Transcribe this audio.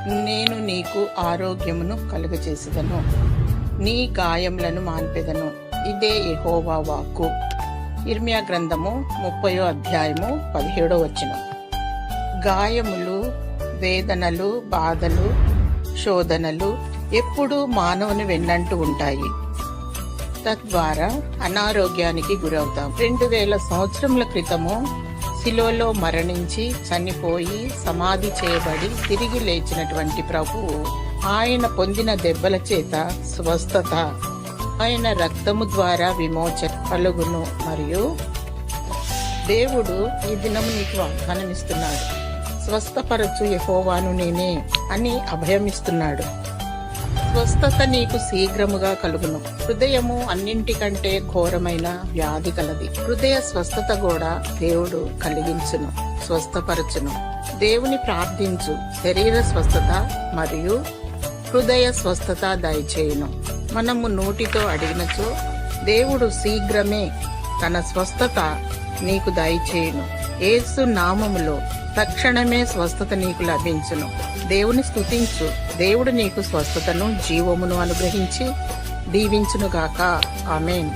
నేను నీకు ఆరోగ్యమును కలుగజేసేదను, నీ గాయములను మాన్పెదను. ఇదే యెహోవా వాక్కు. ఇర్మియా గ్రంథము 30వ అధ్యాయము 17వ వచనం. గాయములు, వేదనలు, బాధలు, శోధనలు ఎప్పుడూ మానవుని వెన్నంటూ ఉంటాయి. తద్వారా అనారోగ్యానికి గురవుతాం. 2000 సంవత్సరముల క్రితము శిలోలో మరణించి చనిపోయి సమాధి చేయబడి తిరిగి లేచినటువంటి ప్రభువు, ఆయన పొందిన దెబ్బల చేత స్వస్థత, ఆయన రక్తము ద్వారా విమోచన కలుగును. మరియు దేవుడు ఈ దినము నీకు వాగ్దానం ఇస్తున్నాడు. స్వస్థపరచు యెహోవాను నేనే అని అభయమిస్తున్నాడు. స్వస్థత నీకు శీఘ్రముగా కలుగును. హృదయము అన్నింటికంటే ఘోరమైన వ్యాధి కలది. హృదయ స్వస్థత కూడా దేవుడు కలిగించును, స్వస్థపరచును. దేవుని ప్రార్థించు. శరీర స్వస్థత మరియు హృదయ స్వస్థత దయచేయును. మనము నోటితో అడిగినచో దేవుడు శీఘ్రమే తన స్వస్థత నీకు దయచేయును. యేసు నామములో తక్షణమే స్వస్థత నీకు లభించును. దేవుని స్తుతించు. దేవుడు నీకు స్వస్థతను, జీవమును అనుగ్రహించి దీవించునుగాక. ఆమేన్.